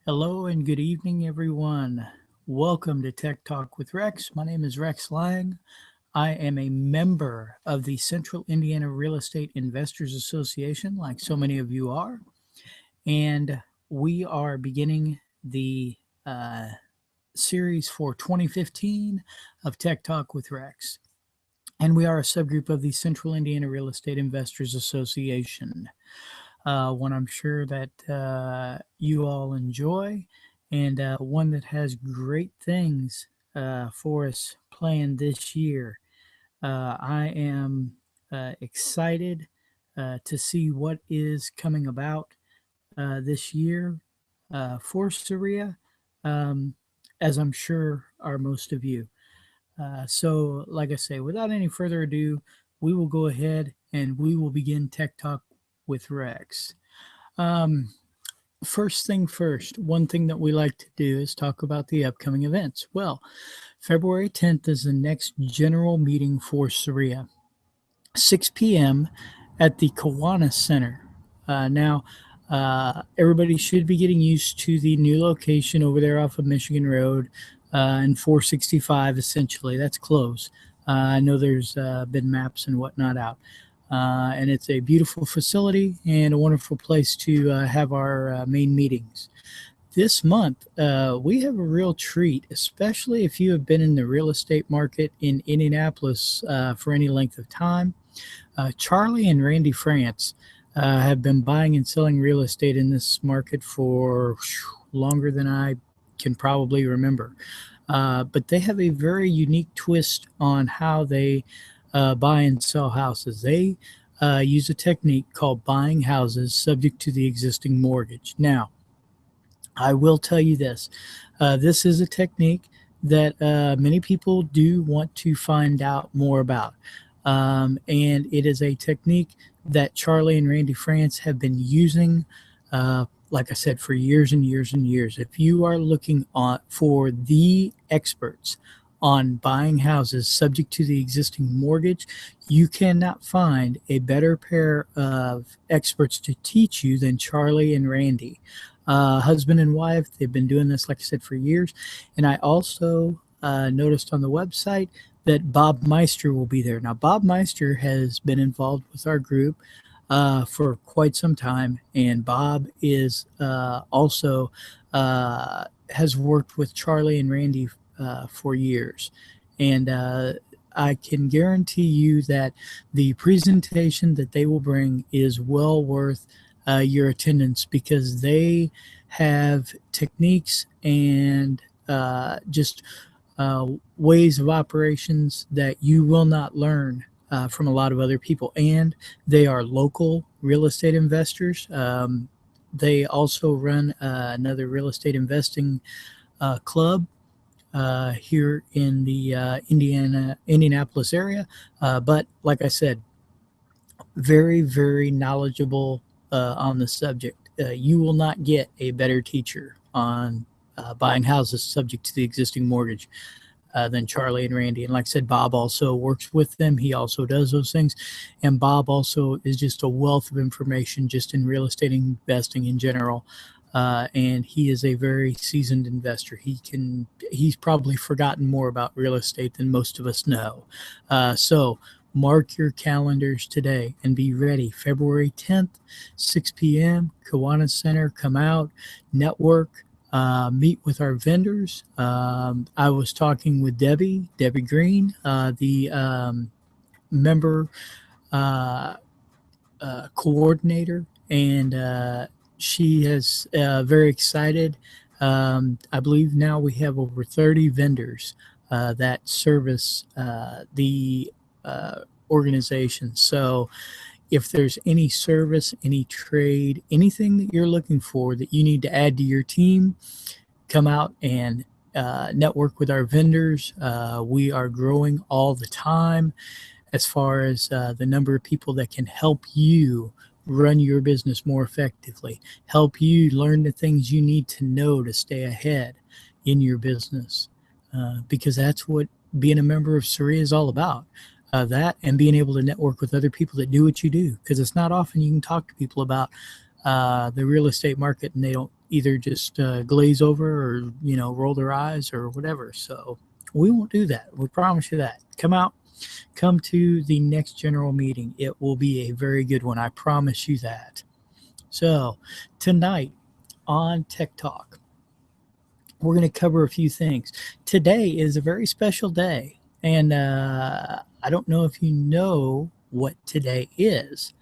Hello and good evening, everyone. Welcome to Tech Talk with Rex. My name is Rex Lang. I am a member of the Central Indiana Real Estate Investors Association, like so many of you are. And we are beginning the uh, series for 2015 of Tech Talk with Rex. And we are a subgroup of the Central Indiana Real Estate Investors Association, one I'm sure that you all enjoy, and one that has great things for us planned this year. I am excited to see what is coming about this year for Saria, um, as I'm sure are most of you. So, like I say, without any further ado, we will go ahead and we will begin Tech Talk with Rex. Um, First thing first, one thing that we like to do is talk about the upcoming events. Well, February 10th is the next general meeting for Saria, 6 p.m. at the Kiwanis Center. Everybody should be getting used to the new location over there off of Michigan Road and 465, essentially. That's close. I know there's been maps and whatnot out. And it's a beautiful facility and a wonderful place to have our main meetings. This month, we have a real treat, especially if you have been in the real estate market in Indianapolis for any length of time. Charlie and Randy France have been buying and selling real estate in this market for longer than I can probably remember. But they have a very unique twist on how they buy and sell houses. They use a technique called buying houses subject to the existing mortgage. Now, I will tell you this. This is a technique that many people do want to find out more about. And it is a technique that Charlie and Randy France have been using, like I said, for years and years and years. If you are looking for the experts on buying houses subject to the existing mortgage, you cannot find a better pair of experts to teach you than Charlie and Randy. Husband and wife, they've been doing this, like I said, for years. And I also noticed on the website that Bob Meister will be there. Now, Bob Meister has been involved with our group for quite some time, and Bob is also has worked with Charlie and Randy for years. And I can guarantee you that the presentation that they will bring is well worth your attendance because they have techniques and just ways of operations that you will not learn from a lot of other people. And they are local real estate investors. They also run another real estate investing club here in the Indianapolis area. But like I said, very, very knowledgeable on the subject. You will not get a better teacher on buying houses subject to the existing mortgage than Charlie and Randy. And like I said, Bob also works with them. He also does those things. And Bob also is just a wealth of information just in real estate investing in general. And he is a very seasoned investor. He's probably forgotten more about real estate than most of us know. So mark your calendars today and be ready. February 10th, 6 p.m., Kiwanis Center. Come out, network, meet with our vendors. I was talking with Debbie Green, the member uh, coordinator, and she is very excited. I believe now we have over 30 vendors that service the organization. So if there's any service, any trade, anything that you're looking for that you need to add to your team, come out and network with our vendors. We are growing all the time as far as the number of people that can help you run your business more effectively, help you learn the things you need to know to stay ahead in your business, because that's what being a member of Saria is all about. That and being able to network with other people that do what you do, because it's not often you can talk to people about the real estate market, and they don't either just glaze over or roll their eyes or whatever. So we won't do that. We promise you that. Come to the next general meeting. It will be a very good one. I promise you that. So tonight on Tech Talk, we're going to cover a few things. Today is a very special day, and I don't know if you know what today is,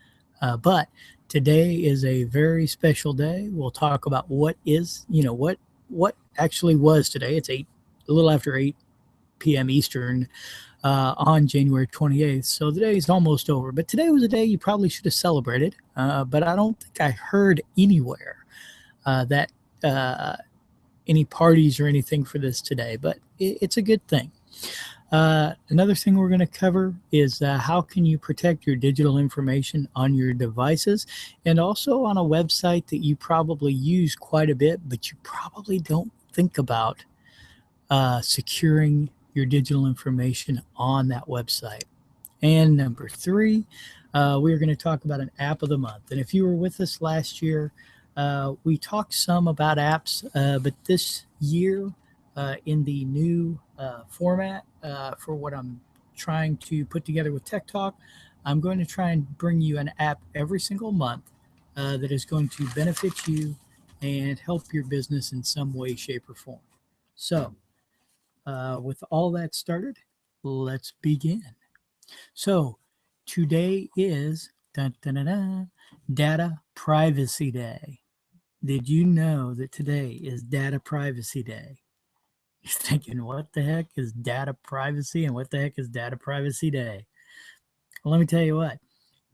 but today is a very special day. We'll talk about what is, what actually was today. It's a little after 8 p.m. Eastern on January 28th. So the day is almost over. But today was a day you probably should have celebrated. But I don't think I heard anywhere that any parties or anything for this today. But it's a good thing. Another thing we're going to cover is how can you protect your digital information on your devices and also on a website that you probably use quite a bit, but you probably don't think about securing your digital information on that website. And number 3, we're going to talk about an app of the month. And if you were with us last year, we talked some about apps, but this year in the new format for what I'm trying to put together with Tech Talk, I'm going to try and bring you an app every single month that is going to benefit you and help your business in some way, shape, or form. So with all that started, let's begin. So today is Data Privacy Day. Did you know that today is Data Privacy Day? You're thinking, what the heck is data privacy and what the heck is Data Privacy Day? Well, let me tell you what.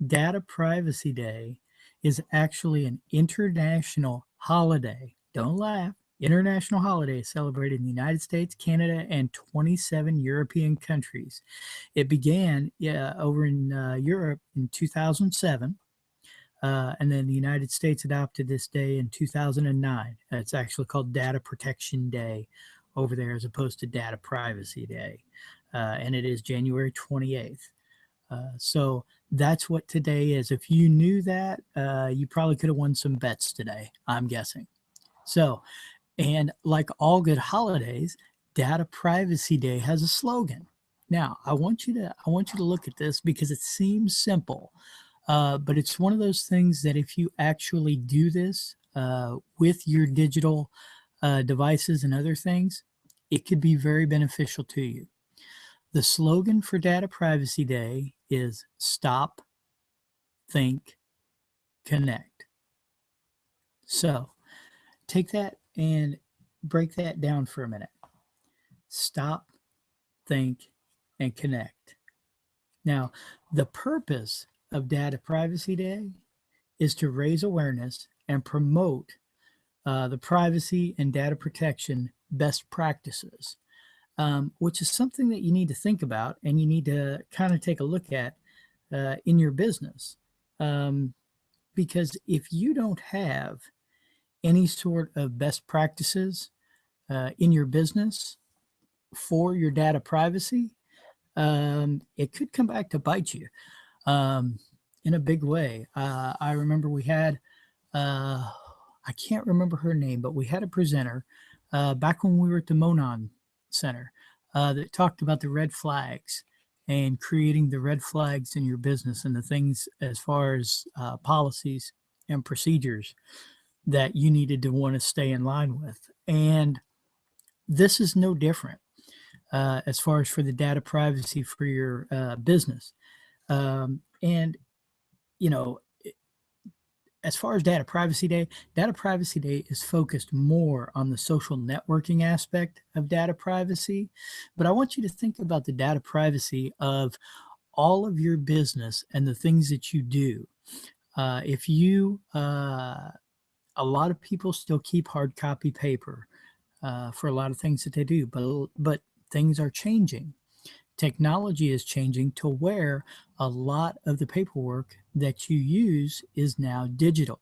Data Privacy Day is actually an international holiday. Don't laugh. International holiday celebrated in the United States, Canada, and 27 European countries. It began over in Europe in 2007. And then the United States adopted this day in 2009. It's actually called Data Protection Day over there as opposed to Data Privacy Day. And it is January 28th. So that's what today is. If you knew that, you probably could have won some bets today, I'm guessing. So, and like all good holidays, Data Privacy Day has a slogan. Now, I want you to look at this because it seems simple. But it's one of those things that if you actually do this with your digital devices and other things, it could be very beneficial to you. The slogan for Data Privacy Day is Stop, Think, Connect. So take that and break that down for a minute. Stop, think, and connect. Now, the purpose of Data Privacy Day is to raise awareness and promote the privacy and data protection best practices, which is something that you need to think about and you need to kind of take a look at in your business. Because if you don't have any sort of best practices in your business for your data privacy, it could come back to bite you in a big way. I remember we had, I can't remember her name, but we had a presenter back when we were at the Monon Center that talked about the red flags and creating the red flags in your business and the things as far as policies and procedures that you needed to want to stay in line with. And this is no different as far as for the data privacy for your business. And, you know, as far as Data Privacy Day is focused more on the social networking aspect of data privacy. But I want you to think about the data privacy of all of your business and the things that you do. If you, a lot of people still keep hard copy paper for a lot of things that they do, but things are changing. Technology is changing to where a lot of the paperwork that you use is now digital.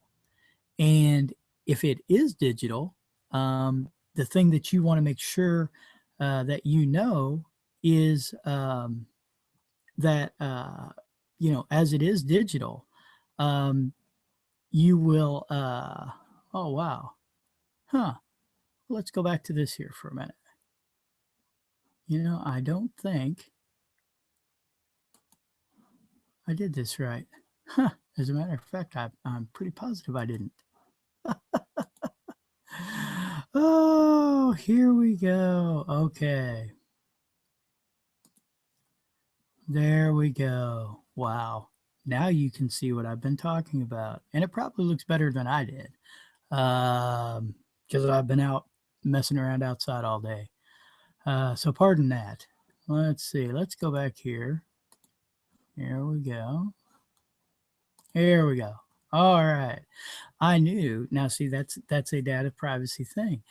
And if it is digital, the thing that you want to make sure that you know is that, as it is digital, you will, oh, wow. Huh. Let's go back to this here for a minute. I don't think I did this right. Huh. As a matter of fact, I'm pretty positive I didn't. Oh, here we go. Okay. There we go. Wow. Now you can see what I've been talking about. And it probably looks better than I did. Because I've been out messing around outside all day. So pardon that. Let's see. Let's go back here. Here we go. Here we go. All right. I knew. Now, see, that's a data privacy thing.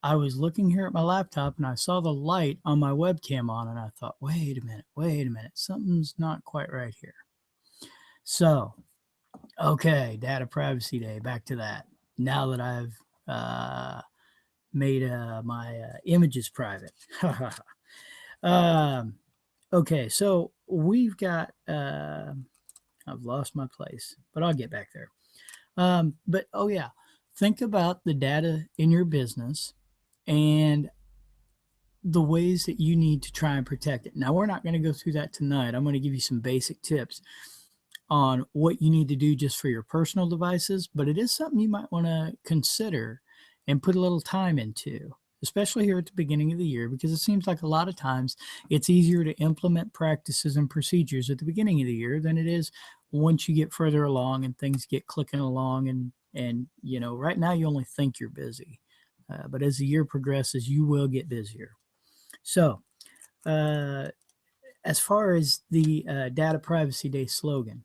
I was looking here at my laptop and I saw the light on my webcam on, and I thought, wait a minute, something's not quite right here. So, okay, data privacy day. Back to that. Now that I've made my images private. Okay, so we've got. I've lost my place, but I'll get back there. But oh yeah, think about the data in your business and the ways that you need to try and protect it. Now, we're not going to go through that tonight. I'm going to give you some basic tips on what you need to do just for your personal devices, but it is something you might want to consider and put a little time into, especially here at the beginning of the year, because it seems like a lot of times it's easier to implement practices and procedures at the beginning of the year than it is once you get further along and things get clicking along. And right now you only think you're busy, but as the year progresses, you will get busier. So, as far as the Data Privacy Day slogan,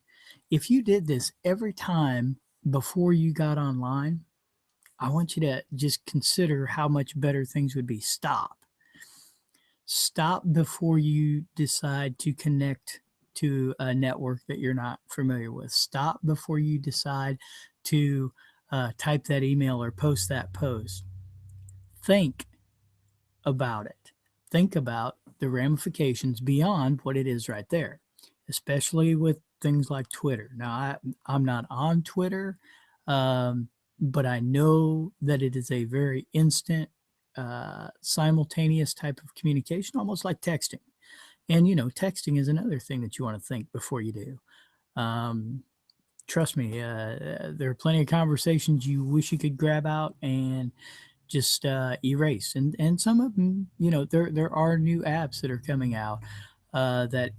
if you did this every time before you got online, I want you to just consider how much better things would be. Stop. Stop before you decide to connect to a network that you're not familiar with. Stop before you decide to type that email or post that post. Think about it. Think about the ramifications beyond what it is right there, especially with things like Twitter. Now, I'm not on Twitter, but I know that it is a very instant, simultaneous type of communication, almost like texting. And, texting is another thing that you want to think before you do. Trust me, there are plenty of conversations you wish you could grab out and just erase. And some of them, there are new apps that are coming out that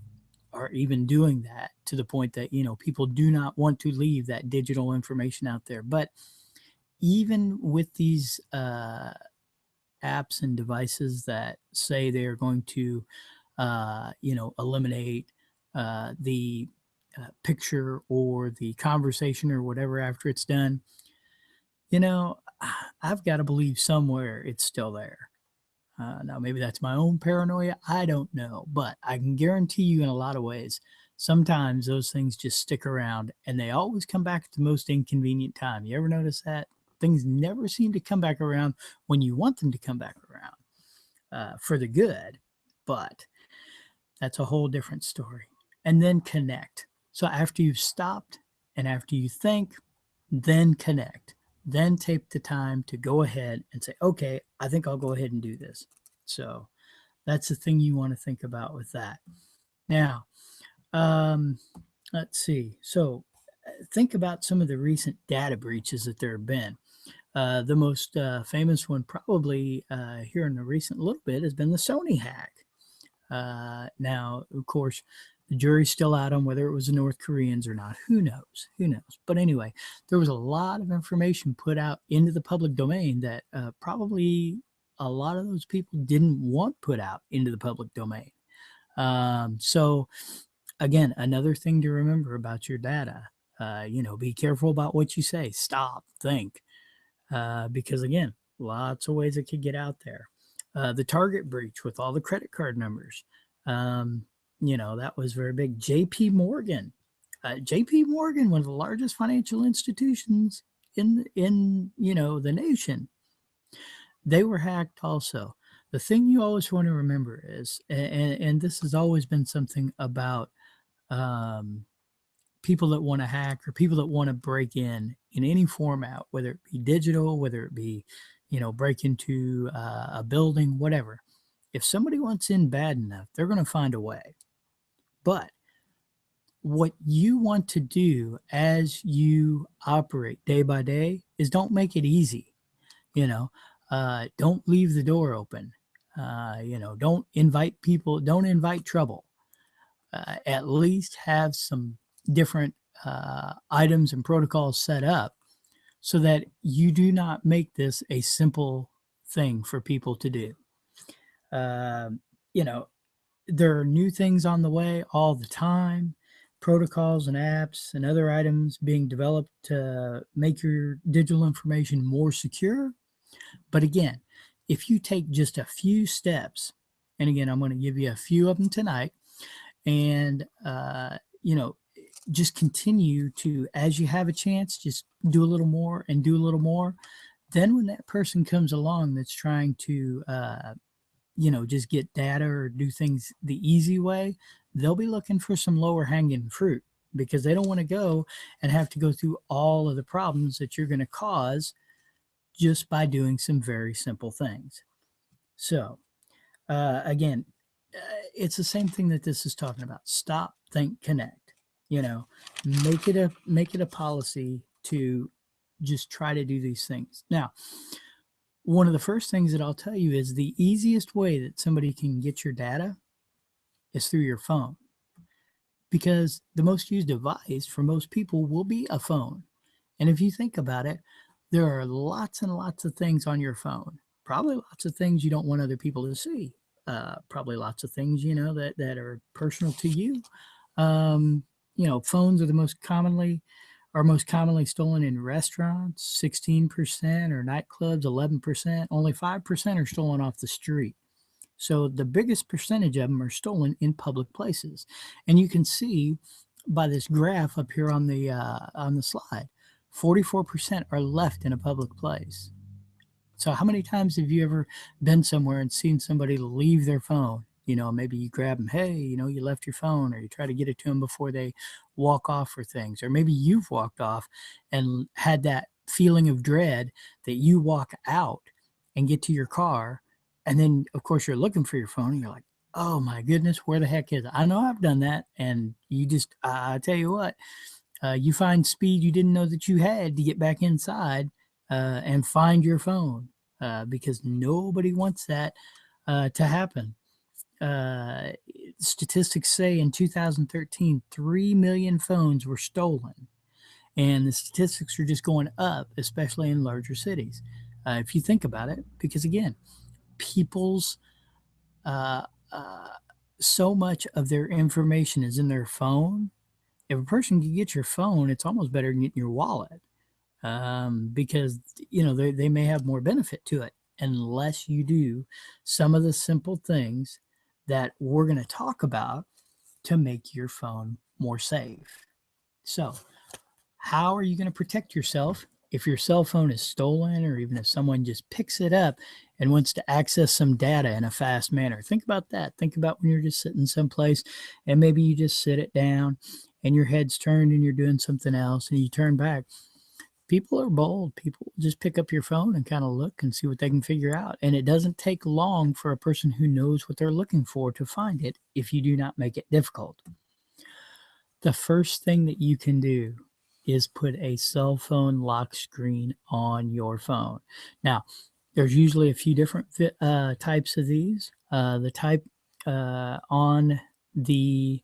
are even doing that, to the point that, people do not want to leave that digital information out there. But even with these apps and devices that say they are going to, eliminate the picture or the conversation or whatever after it's done, I've got to believe somewhere it's still there. Now, maybe that's my own paranoia. I don't know. But I can guarantee you, in a lot of ways, sometimes those things just stick around and they always come back at the most inconvenient time. You ever notice that? Things never seem to come back around when you want them to come back around for the good. But that's a whole different story. And then connect. So after you've stopped and after you think, then connect. Then take the time to go ahead and say, okay, I think I'll go ahead and do this. So that's the thing you want to think about with that. Now, let's see. So think about some of the recent data breaches that there have been. The most famous one, probably here in the recent little bit, has been the Sony hack. Now, of course, the jury's still out on whether it was the North Koreans or not. Who knows? Who knows? But anyway, there was a lot of information put out into the public domain that probably a lot of those people didn't want put out into the public domain. So, again, another thing to remember about your data, be careful about what you say. Stop, think, because again, lots of ways it could get out there. The Target breach with all the credit card numbers. That was very big. JP Morgan, one of the largest financial institutions in the nation, they were hacked also. The thing you always want to remember is, and this has always been something about people that want to hack or people that want to break in any format, whether it be digital, whether it be, break into a building, whatever. If somebody wants in bad enough, they're going to find a way. But what you want to do as you operate day by day is don't make it easy. Don't leave the door open. Don't invite people, don't invite trouble. At least have some different items and protocols set up so that you do not make this a simple thing for people to do. You know, there are new things on the way all the time, protocols and apps and other items being developed to make your digital information more secure. But again, if you take just a few steps, and again, I'm going to give you a few of them tonight, and just continue to, as you have a chance, just do a little more and do a little more. Then when that person comes along that's trying to just get data or do things the easy way, they'll be looking for some lower hanging fruit, because they don't want to go and have to go through all of the problems that you're going to cause just by doing some very simple things. So again, it's the same thing that this is talking about. Stop, think, connect. Make it a policy to just try to do these things. Now, one of the first things that I'll tell you is the easiest way that somebody can get your data is through your phone, because the most used device for most people will be a phone. And if you think about it, there are lots and lots of things on your phone. Probably lots of things you don't want other people to see. Probably lots of things, that are personal to you. Phones are most commonly stolen in restaurants, 16%, or nightclubs, 11%. Only 5% are stolen off the street. So the biggest percentage of them are stolen in public places. And you can see by this graph up here on the slide, 44% are left in a public place. So how many times have you ever been somewhere and seen somebody leave their phone? Maybe you grab them, hey, you left your phone, or you try to get it to them before they walk off for things. Or maybe you've walked off and had that feeling of dread that you walk out and get to your car. And then, of course, you're looking for your phone and you're like, oh my goodness, where the heck is it? I know I've done that. And you just, I tell you what, you find speed you didn't know that you had to get back inside and find your phone, because nobody wants that to happen. Statistics say in 2013, 3 million phones were stolen. And the statistics are just going up, especially in larger cities. If you think about it, because again, people's so much of their information is in their phone. If a person can get your phone, it's almost better than getting your wallet, because they may have more benefit to it, unless you do some of the simple things that we're going to talk about to make your phone more safe. So, how are you going to protect yourself if your cell phone is stolen, or even if someone just picks it up and wants to access some data in a fast manner? Think about that. Think about when you're just sitting someplace and maybe you just sit it down and your head's turned and you're doing something else and you turn back. People are bold. People just pick up your phone and kind of look and see what they can figure out. And it doesn't take long for a person who knows what they're looking for to find it if you do not make it difficult. The first thing that you can do is put a cell phone lock screen on your phone. Now, there's usually a few different types of these. The type on the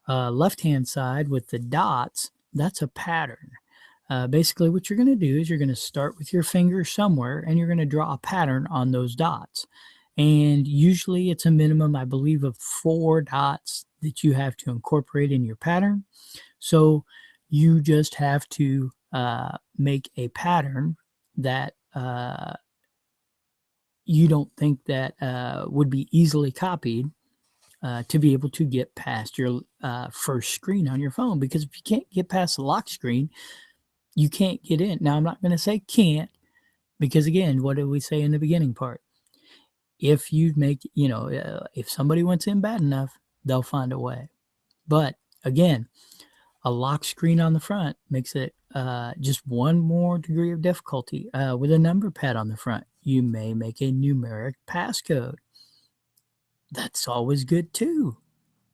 left-hand side with the dots, that's a pattern. Basically, what you're going to do is you're going to start with your finger somewhere and you're going to draw a pattern on those dots. And usually it's a minimum, I believe, of 4 dots that you have to incorporate in your pattern. So you just have to make a pattern that you don't think that would be easily copied to be able to get past your first screen on your phone. Because if you can't get past the lock screen, you can't get in. Now, I'm not going to say can't, because again, what did we say in the beginning part? If you make, if somebody wants in bad enough, they'll find a way. But again, A lock screen on the front makes it just one more degree of difficulty. With a number pad on the front, you may make a numeric passcode. That's always good too,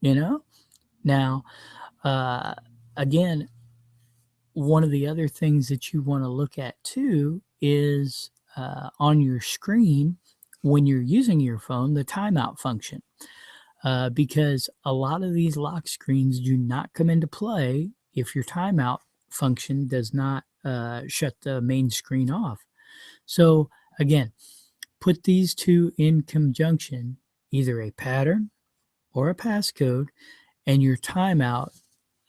you know? Now, uh, again, one of the other things that you want to look at too is on your screen when you're using your phone, the timeout function. Because a lot of these lock screens do not come into play if your timeout function does not shut the main screen off. So, again, put these two in conjunction, either a pattern or a passcode, and your timeout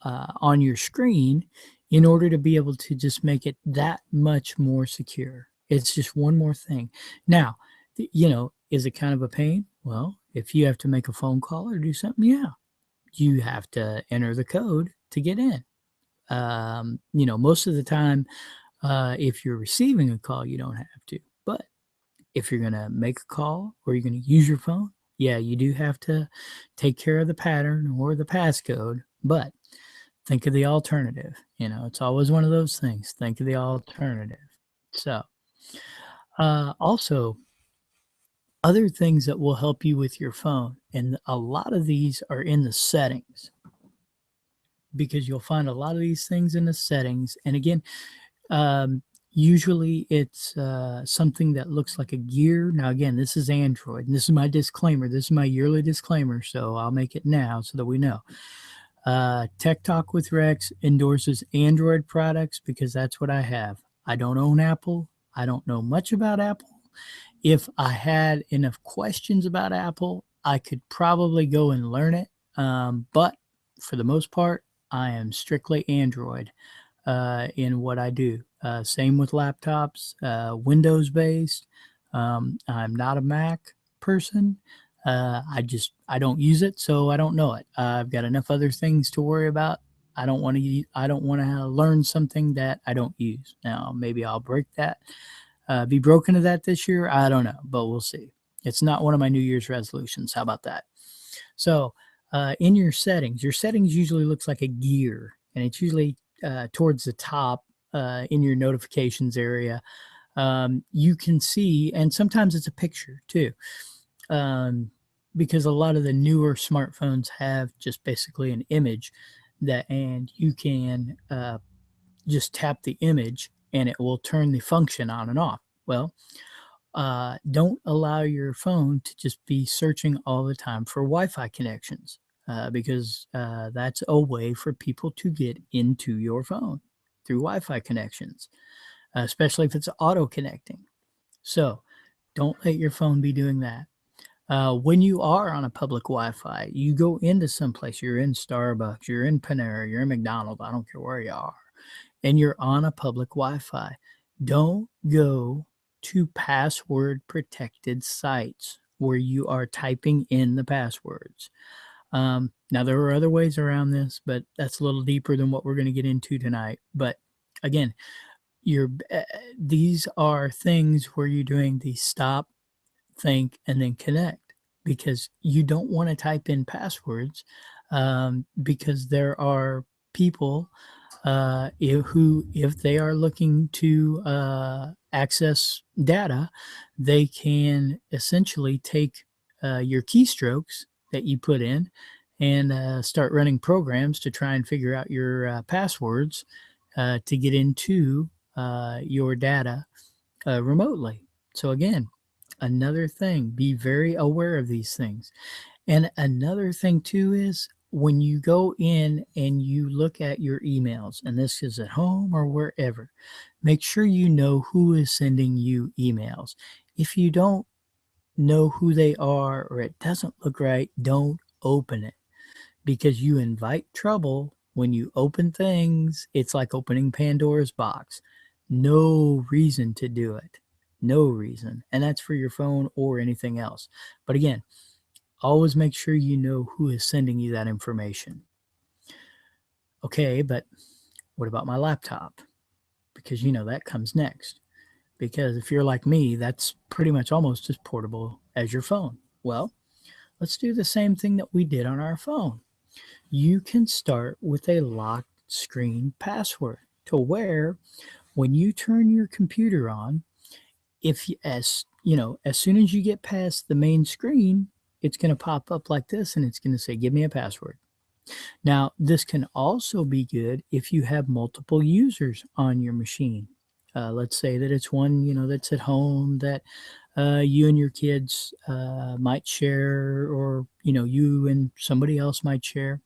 on your screen in order to be able to just make it that much more secure. It's just one more thing. Now, is it kind of a pain? Well, if you have to make a phone call or do something, yeah, you have to enter the code to get in. Most of the time, if you're receiving a call, you don't have to. But if you're going to make a call or you're going to use your phone, yeah, you do have to take care of the pattern or the passcode. But think of the alternative. It's always one of those things. Think of the alternative. So, also, other things that will help you with your phone, and a lot of these are in the settings, because you'll find a lot of these things in the settings. And again, usually it's something that looks like a gear. Now, again, this is Android, and this is my disclaimer. This is my yearly disclaimer, so I'll make it now so that we know. Tech Talk with Rex endorses Android products because that's what I have. I don't own Apple. I don't know much about Apple. If I had enough questions about Apple, I could probably go and learn it. But for the most part, I am strictly Android in what I do. Same with laptops, Windows based. I'm not a Mac person. I don't use it, so I don't know it. I've got enough other things to worry about. I don't want to learn something that I don't use. Now, maybe I'll be broken to that this year. I don't know, but we'll see. It's not one of my New Year's resolutions. How about that? So, in your settings usually looks like a gear, and it's usually towards the top in your notifications area. You can see, and sometimes it's a picture too. Because a lot of the newer smartphones have just basically an image and you can just tap the image and it will turn the function on and off. Well, don't allow your phone to just be searching all the time for Wi-Fi connections because that's a way for people to get into your phone through Wi-Fi connections, especially if it's auto connecting. So don't let your phone be doing that. When you are on a public Wi-Fi, you go into someplace, you're in Starbucks, you're in Panera, you're in McDonald's, I don't care where you are, and you're on a public Wi-Fi. Don't go to password protected sites where you are typing in the passwords. Now, there are other ways around this, but that's a little deeper than what we're going to get into tonight. But again, these are things where you're doing the stop, think, and then connect, because you don't want to type in passwords because there are people if they are looking to access data, they can essentially take your keystrokes that you put in and start running programs to try and figure out your passwords to get into your data remotely. So again, another thing, be very aware of these things. And another thing too is when you go in and you look at your emails, and this is at home or wherever, make sure you know who is sending you emails. If you don't know who they are or it doesn't look right, don't open it, because you invite trouble when you open things. It's like opening Pandora's box. No reason to do it. No reason. And that's for your phone or anything else. But again, always make sure you know who is sending you that information. Okay, but what about my laptop? Because that comes next. Because if you're like me, that's pretty much almost as portable as your phone. Well, let's do the same thing that we did on our phone. You can start with a locked screen password to where when you turn your computer on, if you, as you know, as soon as you get past the main screen, it's going to pop up like this and it's going to say, give me a password. Now, this can also be good if you have multiple users on your machine. Let's say that it's one, that's at home that you and your kids might share, or, you and somebody else might share.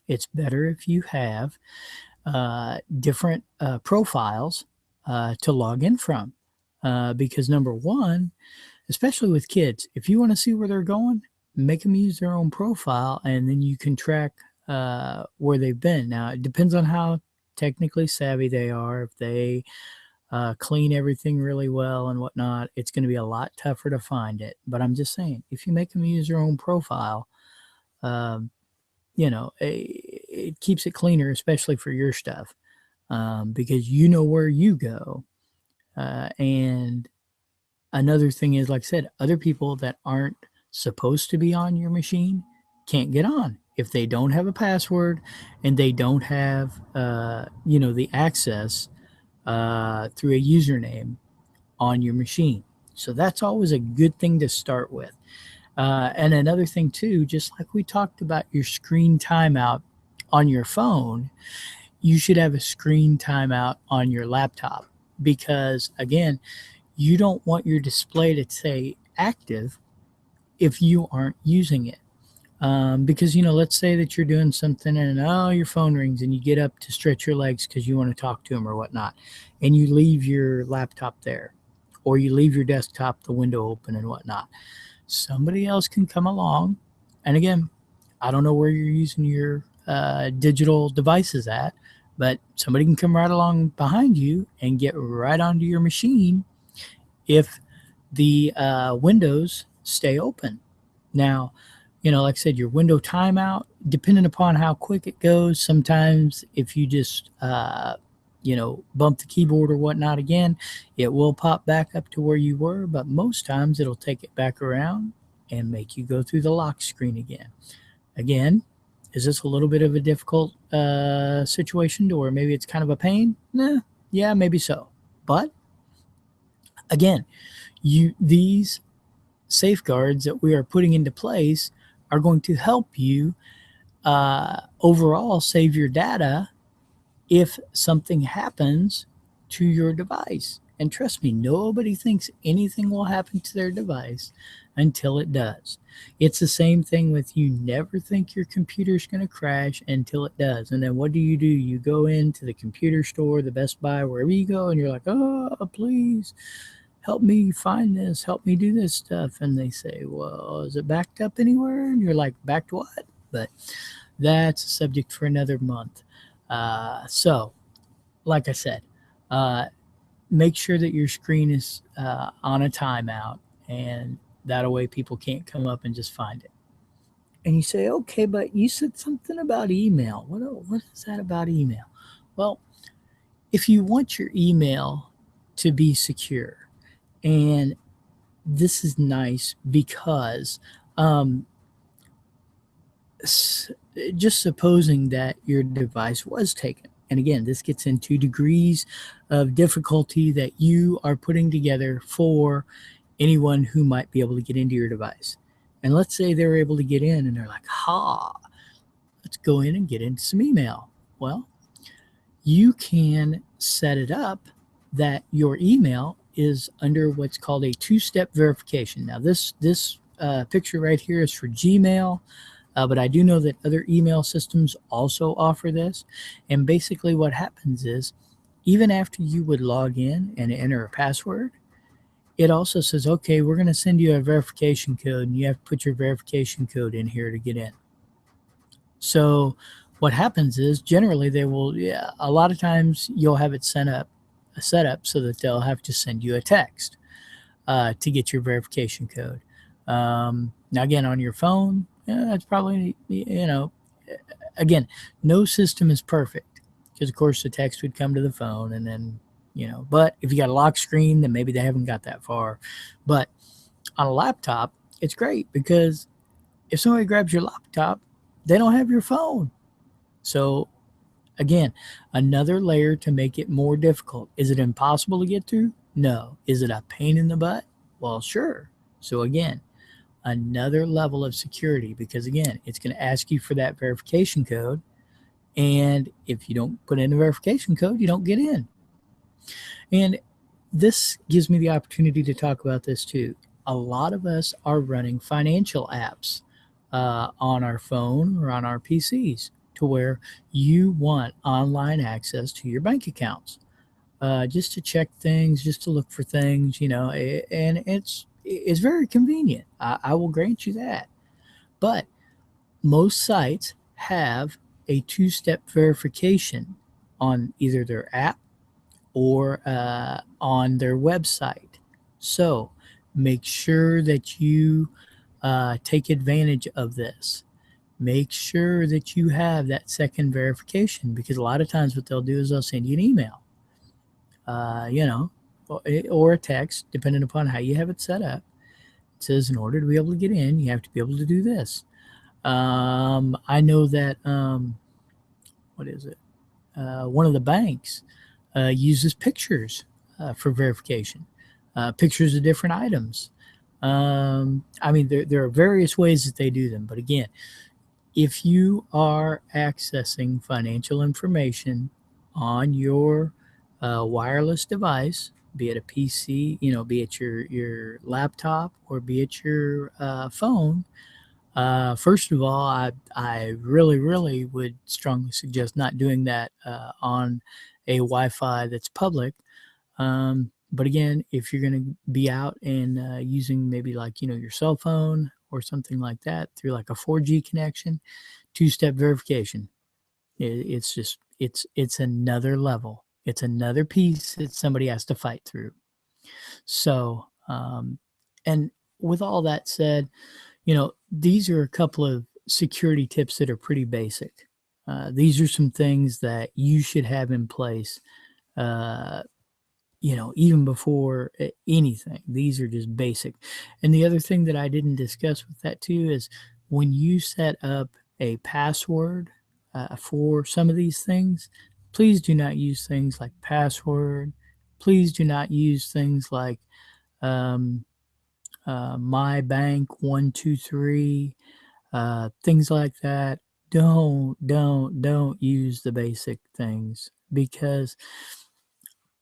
It's better if you have different profiles to log in from. Because number one, especially with kids, if you want to see where they're going, make them use their own profile and then you can track where they've been. Now, it depends on how technically savvy they are. If they clean everything really well and whatnot, it's going to be a lot tougher to find it. But I'm just saying, if you make them use their own profile, um, it keeps it cleaner, especially for your stuff, because you know where you go. And another thing is, like I said, other people that aren't supposed to be on your machine can't get on if they don't have a password and they don't have, the access through a username on your machine. So that's always a good thing to start with. And another thing too, just like we talked about your screen timeout on your phone, you should have a screen timeout on your laptop because, again, you don't want your display to say active if you aren't using it. Because, let's say that you're doing something and your phone rings and you get up to stretch your legs because you want to talk to them or whatnot, and you leave your laptop there or you leave your desktop, the window open and whatnot. Somebody else can come along. And again, I don't know where you're using your digital devices at, but somebody can come right along behind you and get right onto your machine if the windows stay open. Now, like I said, your window timeout, depending upon how quick it goes, sometimes if you just, bump the keyboard or whatnot again, it will pop back up to where you were, but most times it'll take it back around and make you go through the lock screen again. Again, is this a little bit of a difficult situation to where maybe it's kind of a pain? Nah, yeah, maybe so. But again, these safeguards that we are putting into place are going to help you overall save your data if something happens to your device. And trust me, nobody thinks anything will happen to their device until it does. It's the same thing with you never think your computer's going to crash until it does. And then what do? You go into the computer store, the Best Buy, wherever you go, and you're like, oh, please help me find this, help me do this stuff. And they say, well, is it backed up anywhere? And you're like, backed what? But that's a subject for another month. So, like I said, make sure that your screen is on a timeout, and that way people can't come up and just find it. And you say, okay, but you said something about email. What is that about email? Well, if you want your email to be secure, and this is nice because just supposing that your device was taken, and again, this gets into degrees of difficulty that you are putting together for anyone who might be able to get into your device. And let's say they're able to get in and they're like, let's go in and get into some email. Well, you can set it up that your email is under what's called a two-step verification. Now, this picture right here is for Gmail, but I do know that other email systems also offer this. And basically what happens is, even after you would log in and enter a password, it also says, okay, we're going to send you a verification code, and you have to put your verification code in here to get in. So what happens is, generally they will, a lot of times you'll have it set up so that they'll have to send you a text to get your verification code. Now, again, on your phone, that's probably, again, no system is perfect because, of course, the text would come to the phone and then, but if you got a lock screen, then maybe they haven't got that far. But on a laptop, it's great because if somebody grabs your laptop, they don't have your phone. So Again, another layer to make it more difficult. Is it impossible to get through? No. Is it a pain in the butt? Well, sure. So again, another level of security, because again, it's going to ask you for that verification code. And if you don't put in the verification code, you don't get in. And this gives me the opportunity to talk about this too. A lot of us are running financial apps on our phone or on our PCs to where you want online access to your bank accounts, just to check things, just to look for things, and it's very convenient. I will grant you that. But most sites have a two-step verification on either their app or on their website. So make sure that you take advantage of this. Make sure that you have that second verification, because a lot of times what they'll do is they'll send you an email, uh, you know, or a text, depending upon how you have it set up. It says, in order to be able to get in, you have to be able to do this. I know that, what is it? One of the banks uses pictures for verification, pictures of different items. I mean, there are various ways that they do them. But again, if you are accessing financial information on your wireless device, be it a PC, be it your laptop or be it your phone, first of all, I really, really would strongly suggest not doing that on a Wi-Fi that's public. But again, if you're going to be out and using maybe like, your cell phone or something like that through like a 4G connection, two-step verification. It's just, it's another level. It's another piece that somebody has to fight through. So, and with all that said, these are a couple of security tips that are pretty basic. These are some things that you should have in place, uh, even before anything. These are just basic. And the other thing that I didn't discuss with that too is when you set up a password for some of these things, please do not use things like password. Please do not use things like um, my bank 123, things like that. Don't use the basic things, because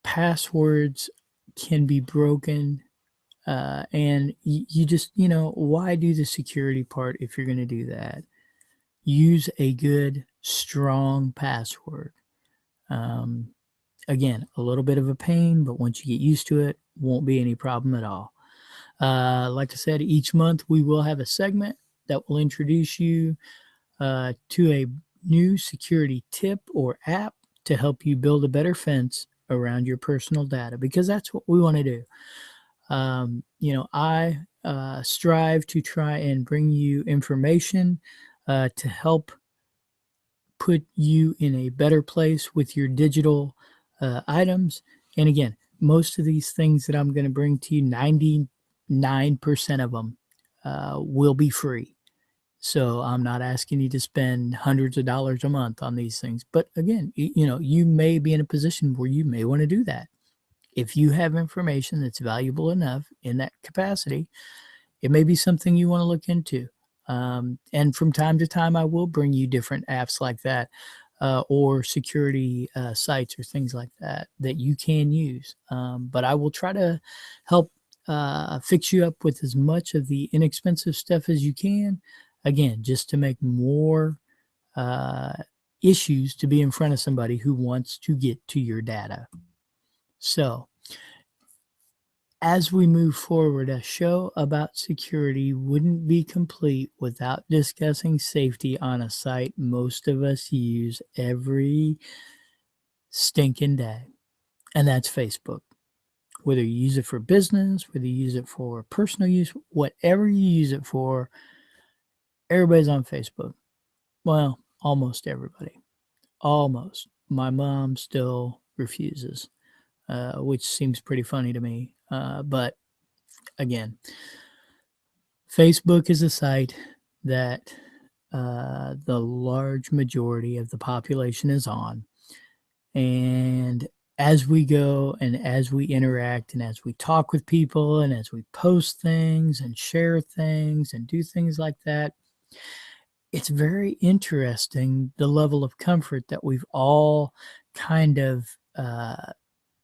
passwords can be broken, and you just, why do the security part if you're going to do that? Use a good, strong password. Um, Again, a little bit of a pain, but once you get used to it, won't be any problem at all. Like I said, each month we will have a segment that will introduce you to a new security tip or app to help you build a better fence around your personal data, because that's what we want to do. I strive to try and bring you information to help put you in a better place with your digital items. And again, most of these things that I'm going to bring to you, 99% of them will be free. So I'm not asking you to spend hundreds of dollars a month on these things. But again, you may be in a position where you may want to do that. If you have information that's valuable enough in that capacity, it may be something you want to look into. And from time to time, I will bring you different apps like that, or security sites or things like that that you can use. But I will try to help fix you up with as much of the inexpensive stuff as you can. Again, just to make more uh, issues to be in front of somebody who wants to get to your data. So, as we move forward, a show about security wouldn't be complete without discussing safety on a site most of us use every stinking day, and that's Facebook. Whether you use it for business, whether you use it for personal use, whatever you use it for, everybody's on Facebook. Well, almost everybody. Almost. My mom still refuses, which seems pretty funny to me. But again, Facebook is a site that the large majority of the population is on. And as we go and as we interact and as we talk with people and as we post things and share things and do things like that, it's very interesting the level of comfort that we've all kind of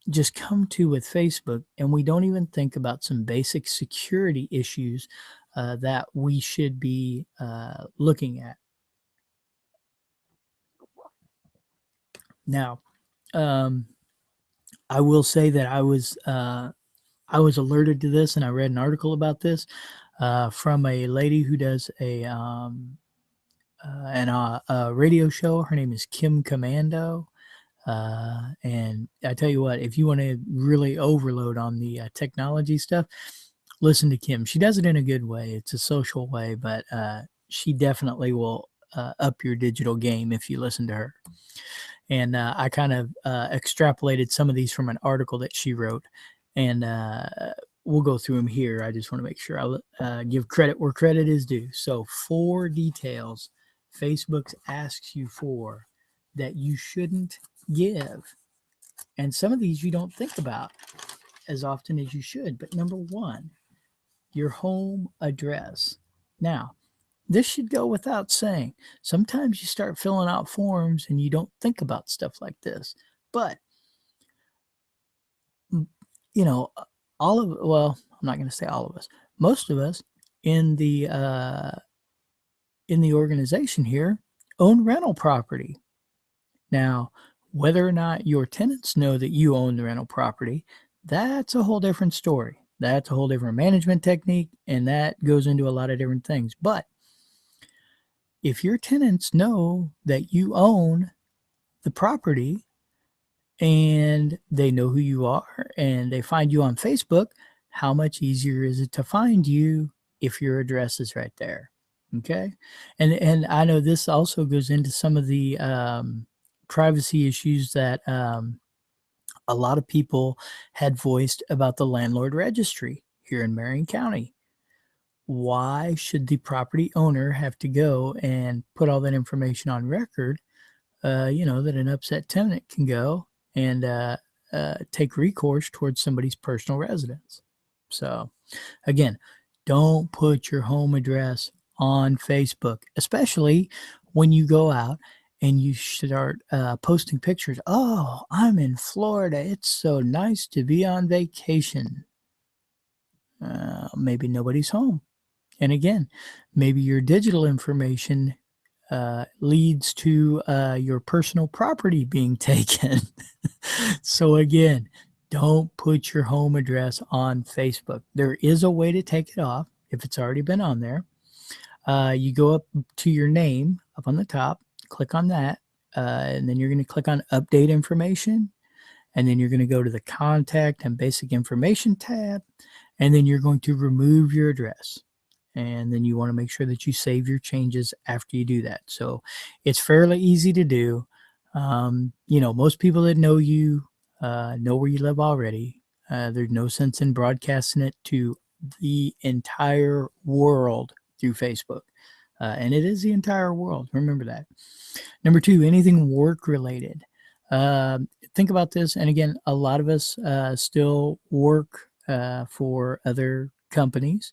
just come to with Facebook, and we don't even think about some basic security issues that we should be looking at. Now, um, I will say that I was alerted to this, and I read an article about this from a lady who does a radio show. Her name is Kim Commando. And I tell you what, if you want to really overload on the technology stuff, listen to Kim. She does it in a good way. It's a social way, but she definitely will up your digital game if you listen to her. And I kind of extrapolated some of these from an article that she wrote, and we'll go through them here. I just want to make sure I give credit where credit is due. So 4 details Facebook asks you for that you shouldn't give. And some of these you don't think about as often as you should. But number 1, your home address. Now, this should go without saying. Sometimes you start filling out forms and you don't think about stuff like this. But, you know, I'm not going to say all of us, most of us in the organization here own rental property. Now, whether or not your tenants know that you own the rental property, that's a whole different story. That's a whole different management technique, and that goes into a lot of different things. But if your tenants know that you own the property and they know who you are and they find you on Facebook, how much easier is it to find you if your address is right there? Okay. And I know this also goes into some of the privacy issues that a lot of people had voiced about the landlord registry here in Marion County. Why should the property owner have to go and put all that information on record? That an upset tenant can go and take recourse towards somebody's personal residence. So, again, don't put your home address on Facebook, especially when you go out and you start posting pictures. Oh, I'm in Florida. It's so nice to be on vacation. Maybe nobody's home. And again, maybe your digital information leads to your personal property being taken. So again, don't put your home address on Facebook. There is a way to take it off if it's already been on there. You go up to your name up on the top, click on that, and then you're going to click on Update Information, and then you're going to go to the Contact and Basic Information tab, and then you're going to remove your address. And then you want to make sure that you save your changes after you do that. So it's fairly easy to do. Most people that know you know where you live already. There's no sense in broadcasting it to the entire world through Facebook. And it is the entire world. Remember that. Number 2, anything work related. Think about this. And again, a lot of us still work for other companies.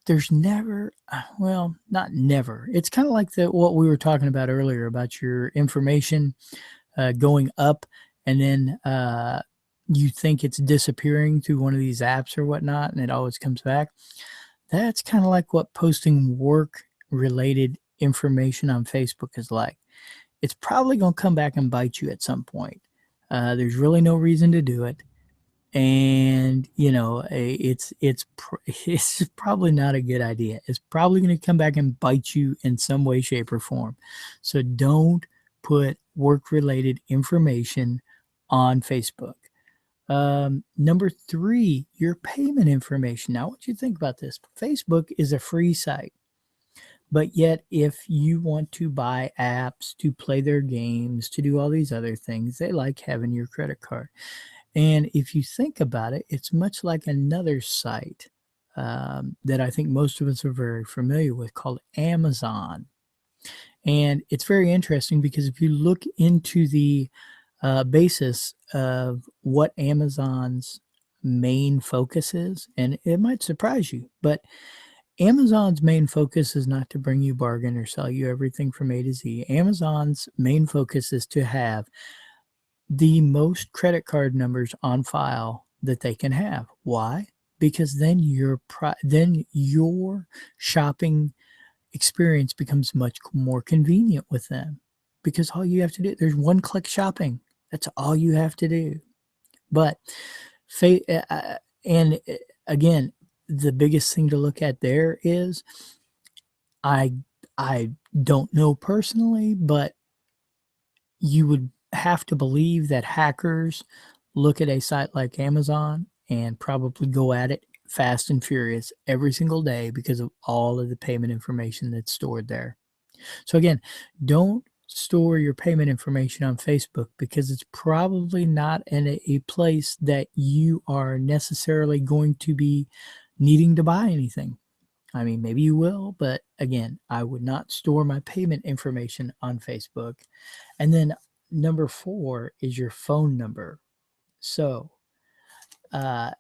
There's never, not never. It's kind of like what we were talking about earlier about your information going up, and then you think it's disappearing through one of these apps or whatnot, and it always comes back. That's kind of like what posting work-related information on Facebook is like. It's probably going to come back and bite you at some point. There's really no reason to do it. And it's probably not a good idea. It's probably going to come back and bite you in some way, shape, or form. So don't put work-related information on Facebook. Number 3, your payment information. Now, what you think about this? Facebook is a free site, but yet if you want to buy apps to play their games, to do all these other things, they like having your credit card. And if you think about it, it's much like another site that I think most of us are very familiar with called Amazon. And it's very interesting because if you look into the basis of what Amazon's main focus is, and it might surprise you, but Amazon's main focus is not to bring you bargain or sell you everything from A to Z. Amazon's main focus is to have the most credit card numbers on file that they can have. Why? Because then your shopping experience becomes much more convenient with them, because all you have to do, there's one click shopping. That's all you have to do. But and again, the biggest thing to look at there is I I don't know personally, but you would have to believe that hackers look at a site like Amazon and probably go at it fast and furious every single day because of all of the payment information that's stored there. So again, don't store your payment information on Facebook because it's probably not in a place that you are necessarily going to be needing to buy anything. I mean, maybe you will, but again, I would not store my payment information on Facebook. And then number 4 is your phone number. So, uh,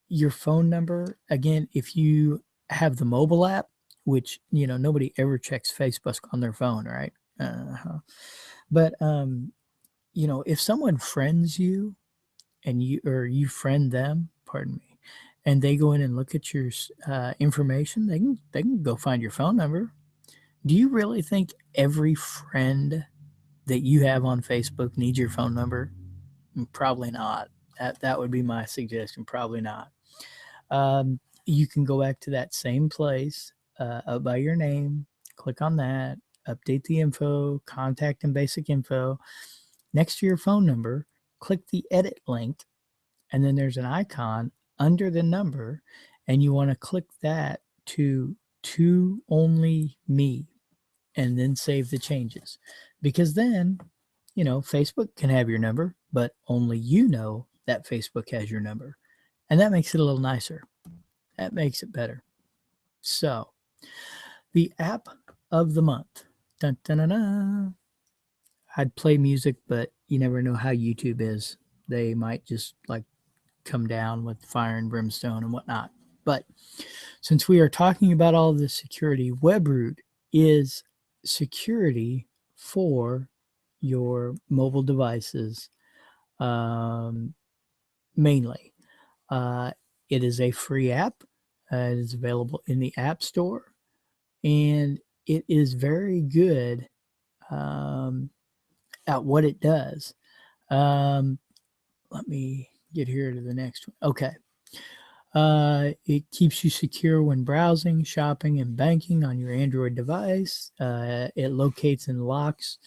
your phone number, again, if you have the mobile app, which, nobody ever checks Facebook on their phone, right? But, if someone friends you and you friend them, pardon me, and they go in and look at your information, they can go find your phone number. Do you really think every friend that you have on Facebook needs your phone number? Probably not. That would be my suggestion. Probably not. You can go back to that same place, up by your name, click on that, update the info, contact and basic info. Next to your phone number, click the edit link, and then there's an icon under the number, and you want to click that to only me, and then save the changes. Because then, Facebook can have your number, but only you know that Facebook has your number. And that makes it a little nicer. That makes it better. So, the app of the month. Dun, dun, dun, dun. I'd play music, but you never know how YouTube is. They might just like come down with fire and brimstone and whatnot. But since we are talking about all this security, WebRoot is security for your mobile devices, mainly. It is a free app. It is available in the App Store, and it is very good at what it does. Let me get here to the next one. Okay. It keeps you secure when browsing, shopping, and banking on your Android device. It locates and locks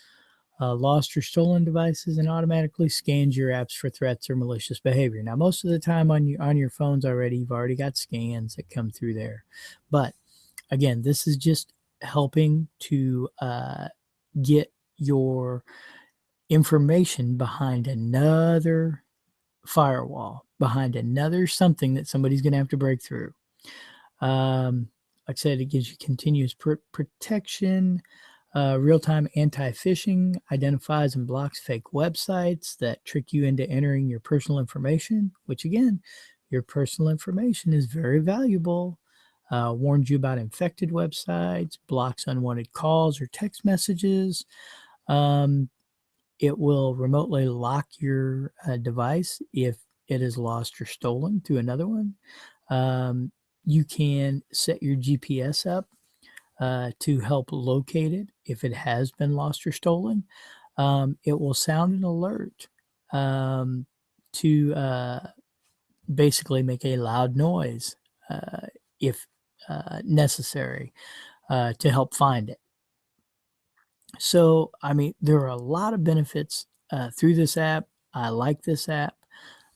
lost or stolen devices and automatically scans your apps for threats or malicious behavior. Now, most of the time on your phones already, you've already got scans that come through there. But again, this is just helping to get your information behind another firewall, behind another something that somebody's going to have to break through. Like I said, it gives you continuous protection. Real-time anti-phishing identifies and blocks fake websites that trick you into entering your personal information, which again, your personal information is very valuable. Warns you about infected websites, blocks unwanted calls or text messages. It will remotely lock your device if it is lost or stolen through another one. You can set your GPS up to help locate it if it has been lost or stolen. It will sound an alert to basically make a loud noise if necessary to help find it. So, I mean, there are a lot of benefits through this app. I like this app.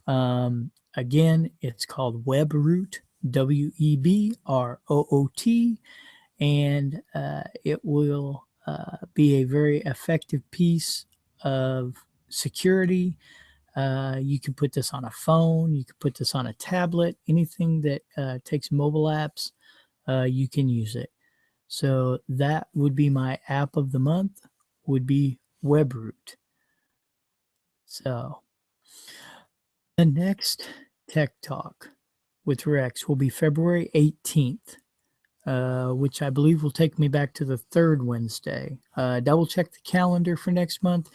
Again, it's called WebRoot, WEBROOT, and it will be a very effective piece of security You can put this on a phone. You can put this on a tablet. Anything that takes mobile apps, you can use it. So that would be my app of the month, would be WebRoot. So the next Tech Talk with Rex will be February 18th, which I believe will take me back to the third Wednesday. Double check the calendar for next month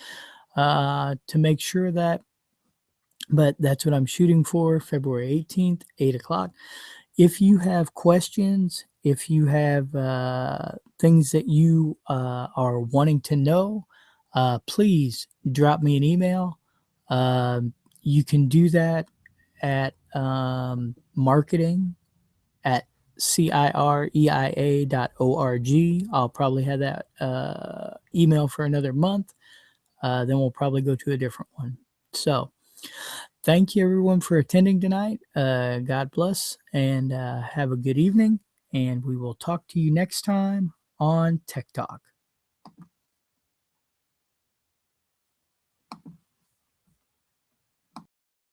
to make sure that, but that's what I'm shooting for, February 18th, 8 o'clock. If you have questions, if you have things that you are wanting to know, please drop me an email. You can do that at marketing at cireia.org. I'll probably have that email for another month. Then we'll probably go to a different one. So thank you everyone for attending tonight. God bless and have a good evening. And we will talk to you next time on Tech Talk.